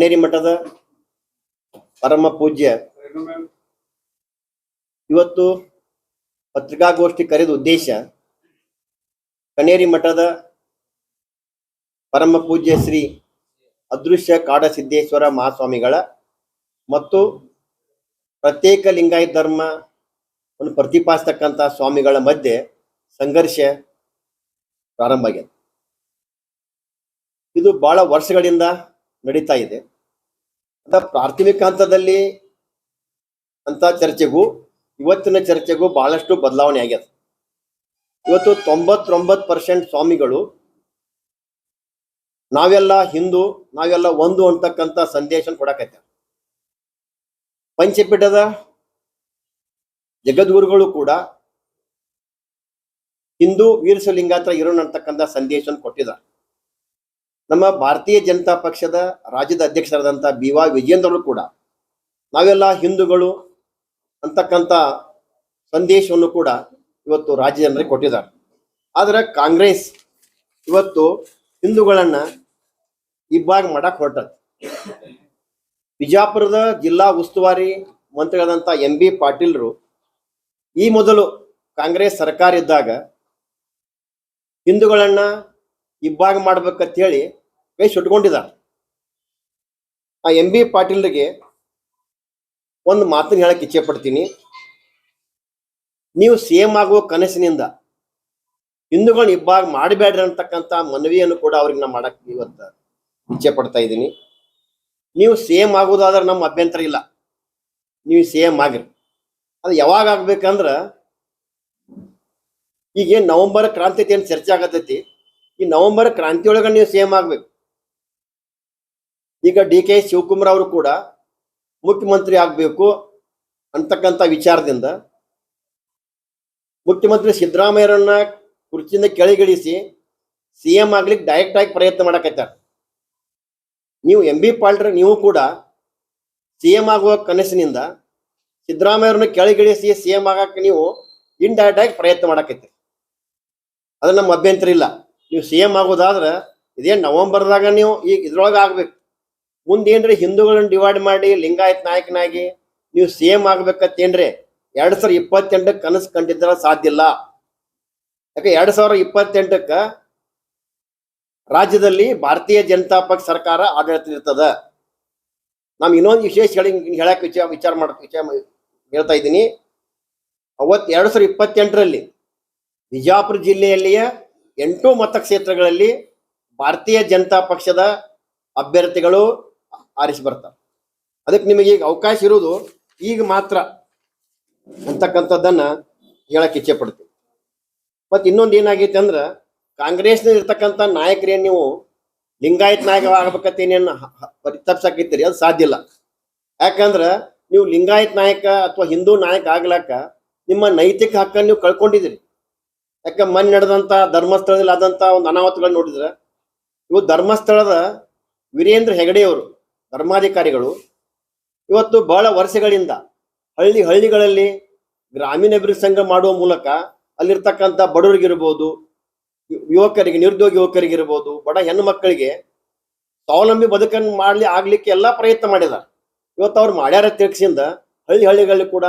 ಕಣೇರಿ ಮಠದ ಪರಮ ಪೂಜ್ಯ ಇವತ್ತು ಪತ್ರಿಕಾಗೋಷ್ಠಿ ಕರೆದ ಉದ್ದೇಶ ಕಣೇರಿ ಮಠದ ಪರಮ ಪೂಜ್ಯ ಶ್ರೀ ಅದೃಶ್ಯ ಕಾಡಸಿದ್ದೇಶ್ವರ ಮಹಾಸ್ವಾಮಿಗಳ ಮತ್ತು ಪ್ರತ್ಯೇಕ ಲಿಂಗಾಯತ ಧರ್ಮವನ್ನು ಪ್ರತಿಪಾದಿಸತಕ್ಕಂಥ ಸ್ವಾಮಿಗಳ ಮಧ್ಯೆ ಸಂಘರ್ಷ ಪ್ರಾರಂಭ ಆಗಿದೆ. ಇದು ಬಹಳ ವರ್ಷಗಳಿಂದ ನಡೀತಾ ಇದೆ. ಪ್ರಾಥಮಿಕ ಹಂತದಲ್ಲಿ ಅಂತ ಚರ್ಚೆಗೂ ಇವತ್ತಿನ ಚರ್ಚೆಗೂ ಬಹಳಷ್ಟು ಬದಲಾವಣೆ ಆಗ್ಯದ. ಇವತ್ತು 99% ಸ್ವಾಮಿಗಳು ನಾವೆಲ್ಲ ಹಿಂದೂ, ನಾವೆಲ್ಲ ಒಂದು ಅಂತಕ್ಕಂಥ ಸಂದೇಶ ಕೊಡಕತ್ತಾರೆ. ಪಂಚಪೀಠದ ಜಗದ್ಗುರುಗಳು ಕೂಡ ಹಿಂದೂ ವೀರಶಲಿಂಗಾಯತ ಇರೋಣ ಅಂತಕ್ಕಂಥ ಸಂದೇಶ ಕೊಟ್ಟಿದ್ದಾರೆ. ನಮ್ಮ ಭಾರತೀಯ ಜನತಾ ಪಕ್ಷದ ರಾಜ್ಯದ ಅಧ್ಯಕ್ಷರಾದಂಥ BY ವಿಜೇಂದ್ರ ಕೂಡ ನಾವೆಲ್ಲ ಹಿಂದೂಗಳು ಅಂತಕ್ಕಂಥ ಸಂದೇಶವನ್ನು ಕೂಡ ಇವತ್ತು ರಾಜ್ಯ ಜನರಿಗೆ ಕೊಟ್ಟಿದ್ದಾರೆ. ಆದರೆ ಕಾಂಗ್ರೆಸ್ ಇವತ್ತು ಹಿಂದೂಗಳನ್ನ ಇಬ್ಬಾಗ ಮಾಡಕ್ ಹೊರಟದ್ದು. ಬಿಜಾಪುರದ ಜಿಲ್ಲಾ ಉಸ್ತುವಾರಿ ಮಂತ್ರಿಗಳಾದಂಥ MB ಪಾಟೀಲ್ರು ಈ ಮೊದಲು ಕಾಂಗ್ರೆಸ್ ಸರ್ಕಾರ ಇದ್ದಾಗ ಹಿಂದೂಗಳನ್ನ ಇಬ್ಬಾಗ ಮಾಡ್ಬೇಕಂತ ಹೇಳಿ ಕೈ ಸುಟ್ಕೊಂಡಿದ್ದಾರೆ. ಆ MB ಪಾಟೀಲ್ರಿಗೆ ಒಂದು ಮಾತನ್ನು ಹೇಳಕ್ ಇಚ್ಛೆ ಪಡ್ತೀನಿ. ನೀವು CM ಆಗುವ ಕನಸಿನಿಂದ ಹಿಂದೂಗಳನ್ನ ಇಬ್ಬಾಗ ಮಾಡಬೇಡ್ರಿ ಅಂತಕ್ಕಂಥ ಮನವಿಯನ್ನು ಕೂಡ ಅವ್ರಿಗೆ ನಾ ಮಾಡಕ್ ಇವತ್ತು ಇಚ್ಛೆ ಪಡ್ತಾ ಇದ್ದೀನಿ. ನೀವು CM ಆಗೋದಾದ್ರೆ ನಮ್ಮ ಅಭ್ಯಂತರ ಇಲ್ಲ, ನೀವು CM ಆಗ್ರಿ. ಅದು ಯಾವಾಗ ಆಗ್ಬೇಕಂದ್ರ ಈಗ ನವೆಂಬರ್ ಕ್ರಾಂತಿ ಏನು ಚರ್ಚೆ ಆಗತೈತಿ, ಈ ನವೆಂಬರ್ ಕ್ರಾಂತಿ ಒಳಗ ನೀವು CM ಆಗ್ಬೇಕು. ಈಗ DK ಶಿವಕುಮಾರ್ ಅವರು ಕೂಡ ಮುಖ್ಯಮಂತ್ರಿ ಆಗ್ಬೇಕು ಅಂತಕ್ಕಂಥ ವಿಚಾರದಿಂದ ಮುಖ್ಯಮಂತ್ರಿ ಸಿದ್ದರಾಮಯ್ಯರನ್ನ ಕುರ್ಚಿಯಿಂದ ಕೆಳಗಿಳಿಸಿ CM ಆಗ್ಲಿಕ್ಕೆ ಡೈರೆಕ್ಟ್ ಆಗಿ ಪ್ರಯತ್ನ ಮಾಡಕತ್ತಾರೆ. ನೀವು MB ಪಾಟೀಲ್ ನೀವು ಕೂಡ CM ಆಗುವ ಕನಸಿನಿಂದ ಸಿದ್ದರಾಮಯ್ಯರನ್ನ ಕೆಳಗಿಳಿಸಿ CM ಆಗಕ್ಕೆ ನೀವು ಇಂಡೈರೆಕ್ಟ್ ಆಗಿ ಪ್ರಯತ್ನ ಮಾಡಕತ್ತೀರಿ. ಅದು ನಮ್ಮ ಅಭ್ಯಂತರ ಇಲ್ಲ. ನೀವು CM ಆಗೋದಾದ್ರೆ ಇದೇ ನವೆಂಬರ್ದಾಗ ನೀವು ಈಗ ಇದ್ರೊಳಗೆ ಆಗ್ಬೇಕು. ಮುಂದೇನ್ರಿ ಹಿಂದೂಗಳನ್ನ ಡಿವೈಡ್ ಮಾಡಿ ಲಿಂಗಾಯತ್ ನಾಯಕನಾಗಿ ನೀವು CM ಆಗ್ಬೇಕತ್ತೇನ್ರಿ 2028 ಕನಸು ಕಂಡಿದ್ರೆ ಸಾಧ್ಯ ಇಲ್ಲ. ಯಾಕೆ 2028 ರಾಜ್ಯದಲ್ಲಿ ಭಾರತೀಯ ಜನತಾ ಪಕ್ಷ ಸರ್ಕಾರ ಆಡಳಿತ ಇರ್ತದ. ನಾವು ಇನ್ನೊಂದು ವಿಶೇಷ ಹೇಳಕ್ ಹೇಳ್ತಾ ಇದ್ದೀನಿ. ಅವತ್ತು 2028ರಲ್ಲಿ ಬಿಜಾಪುರ ಜಿಲ್ಲೆಯಲ್ಲಿಯ 8 ಮತಕ್ಷೇತ್ರಗಳಲ್ಲಿ ಭಾರತೀಯ ಜನತಾ ಪಕ್ಷದ ಅಭ್ಯರ್ಥಿಗಳು ಆರಿಸಿ ಬರ್ತಾರೆ. ಅದಕ್ಕೆ ನಿಮಗೆ ಈಗ ಅವಕಾಶ ಇರುವುದು ಈಗ ಮಾತ್ರ ಅಂತಕ್ಕಂಥದ್ದನ್ನ ಹೇಳಕ್ ಇಚ್ಛೆ ಪಡ್ತೀವಿ. ಮತ್ತೆ ಇನ್ನೊಂದು ಏನಾಗೈತೆ ಅಂದ್ರ ಕಾಂಗ್ರೆಸ್ನ ಇರ್ತಕ್ಕಂಥ ನಾಯಕರೇನು ನೀವು ಲಿಂಗಾಯತ್ ನಾಯಕ ಆಗ್ಬೇಕತ್ತೇನೇನು ಪರಿತಪ್ಸಕೈತೀರಿ, ಅದು ಸಾಧ್ಯ ಇಲ್ಲ. ಯಾಕಂದ್ರ ನೀವು ಲಿಂಗಾಯತ್ ನಾಯಕ ಅಥವಾ ಹಿಂದೂ ನಾಯಕ ಆಗ್ಲಾಕ ನಿಮ್ಮ ನೈತಿಕ ಹಕ್ಕನ್ನು ನೀವು ಕಳ್ಕೊಂಡಿದ್ದೀರಿ. ಯಾಕೆ ಮೊನ್ನೆ ನಡೆದಂತ ಧರ್ಮಸ್ಥಳದಲ್ಲಿ ಆದಂತ ಒಂದು ಅನಾಹುತಗಳನ್ನ ನೋಡಿದ್ರೆ, ಇವು ಧರ್ಮಸ್ಥಳದ ವೀರೇಂದ್ರ ಹೆಗಡೆ ಅವರು ಧರ್ಮಾಧಿಕಾರಿಗಳು ಇವತ್ತು ಬಹಳ ವರ್ಷಗಳಿಂದ ಹಳ್ಳಿಗಳಲ್ಲಿ ಗ್ರಾಮೀಣ ಅಭಿವೃದ್ಧಿ ಸಂಘ ಮಾಡುವ ಮೂಲಕ ಅಲ್ಲಿರ್ತಕ್ಕಂಥ ಬಡವರಿಗಿರ್ಬೋದು, ಯುವಕರಿಗೆ, ನಿರುದ್ಯೋಗಿ ಯುವಕರಿಗಿರ್ಬೋದು, ಬಡ ಹೆಣ್ಣು ಮಕ್ಕಳಿಗೆ ಸ್ವಾವಲಂಬಿ ಬದುಕನ್ನು ಆಗ್ಲಿಕ್ಕೆ ಎಲ್ಲಾ ಪ್ರಯತ್ನ ಮಾಡಿದ್ದಾರೆ. ಇವತ್ತು ಅವ್ರು ಮಾಡ್ಯಾರ ತಿಳ್ಸಿಂದ ಹಳ್ಳಿಗಳಲ್ಲಿ ಕೂಡ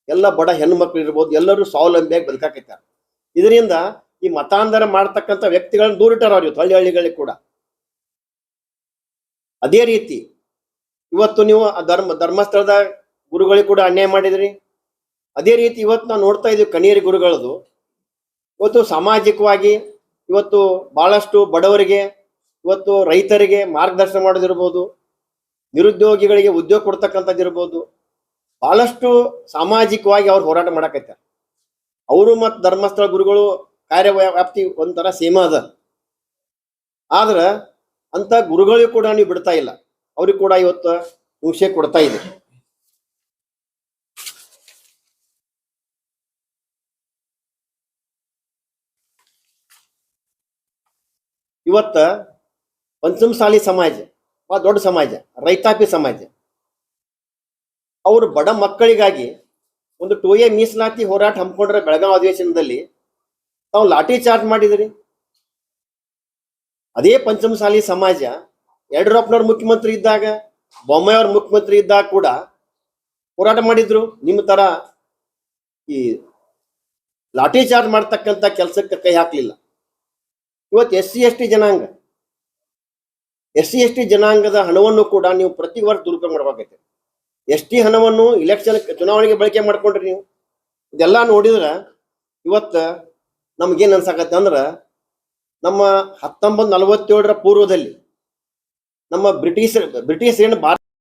ಎಲ್ಲ ಬಡ ಹೆಣ್ಣು ಮಕ್ಕಳು ಇರ್ಬೋದು, ಎಲ್ಲರೂ ಸ್ವಾವಲಂಬಿಯಾಗಿ ಬದುಕಾಕೈತಾರೆ. ಇದರಿಂದ ಈ ಮತಾಂತರ ಮಾಡ್ತಕ್ಕಂಥ ವ್ಯಕ್ತಿಗಳನ್ನ ದೂರಿಟ್ಟಾರ ಅವ್ರು ಇವತ್ತು ಹಳ್ಳಿಗಳಿಗೆ ಕೂಡ. ಅದೇ ರೀತಿ ಇವತ್ತು ನೀವು ಧರ್ಮಸ್ಥಳದ ಗುರುಗಳಿಗೆ ಕೂಡ ಅನ್ಯಾಯ ಮಾಡಿದ್ರಿ. ಅದೇ ರೀತಿ ಇವತ್ತು ನಾವು ನೋಡ್ತಾ ಇದೀವಿ ಕಣಿಯರಿ ಗುರುಗಳದು ಇವತ್ತು ಸಾಮಾಜಿಕವಾಗಿ ಇವತ್ತು ಬಹಳಷ್ಟು ಬಡವರಿಗೆ, ಇವತ್ತು ರೈತರಿಗೆ ಮಾರ್ಗದರ್ಶನ ಮಾಡೋದಿರ್ಬೋದು, ನಿರುದ್ಯೋಗಿಗಳಿಗೆ ಉದ್ಯೋಗ ಕೊಡ್ತಕ್ಕಂಥದ್ದಿರ್ಬೋದು, ಬಹಳಷ್ಟು ಸಾಮಾಜಿಕವಾಗಿ ಅವ್ರು ಹೋರಾಟ ಮಾಡಕತ್ತಾರೆ. ಅವರು ಮತ್ತು ಧರ್ಮಸ್ಥಳ ಗುರುಗಳು ಕಾರ್ಯವ್ಯಾಪ್ತಿ ಒಂಥರ ಸೇಮ ಅದ. ಆದ್ರ ಅಂತ ಗುರುಗಳಿಗೂ ಕೂಡ ನೀವು ಬಿಡ್ತಾ ಇಲ್ಲ, ಅವ್ರಿಗೆ ಕೂಡ ಇವತ್ತು ಹಿಂಸೆ ಕೊಡ್ತಾ ಇದೆ. ಇವತ್ತ ಪಂಚಮಸಾಲಿ ಸಮಾಜ ಬಹಳ ದೊಡ್ಡ ಸಮಾಜ, ರೈತಾಪಿ ಸಮಾಜ, ಅವರು ಬಡ ಮಕ್ಕಳಿಗಾಗಿ ಒಂದು 2A ಮೀಸಲಾತಿ ಹೋರಾಟ ಹಮ್ಮಿಕೊಂಡ್ರೆ ಬೆಳಗಾವಿ ಅಧಿವೇಶನದಲ್ಲಿ ತಾವು ಲಾಠಿ ಚಾರ್ಜ್ ಮಾಡಿದ್ರಿ. ಅದೇ ಪಂಚಮಸಾಲಿ ಸಮಾಜ ಯಡಿಯೂರಪ್ಪನವ್ರ ಮುಖ್ಯಮಂತ್ರಿ ಇದ್ದಾಗ, ಬೊಮ್ಮಾಯಿ ಅವ್ರ ಮುಖ್ಯಮಂತ್ರಿ ಇದ್ದಾಗ ಕೂಡ ಹೋರಾಟ ಮಾಡಿದ್ರು. ನಿಮ್ಮ ತರ ಈ ಲಾಠಿ ಚಾರ್ಜ್ ಮಾಡ್ತಕ್ಕಂಥ ಕೆಲಸಕ್ಕೆ ಕೈ ಹಾಕ್ಲಿಲ್ಲ. ಇವತ್ತು ಎಸ್ ಸಿ ಎಸ್ ಟಿ ಜನಾಂಗದ ಹಣವನ್ನು ಕೂಡ ನೀವು ಪ್ರತಿ ವರ್ಷ ದುರುಪಯೋಗ ಮಾಡ್ಬೇಕೈತೆ. ಎಸ್ ಟಿ ಹಣವನ್ನು ಇಲೆಕ್ಷನ್ ಚುನಾವಣೆಗೆ ಬಳಕೆ ಮಾಡ್ಕೊಂಡ್ರಿ ನೀವು. ಇದೆಲ್ಲ ನೋಡಿದ್ರೆ ಇವತ್ತು ನಮ್ಗೇನ್ ಅನ್ಸಾಕತ್ತೆ ಅಂದ್ರೆ, ನಮ್ಮ 1947 ಪೂರ್ವದಲ್ಲಿ ನಮ್ಮ ಬ್ರಿಟಿಷ್ ಏನು ಭಾರತ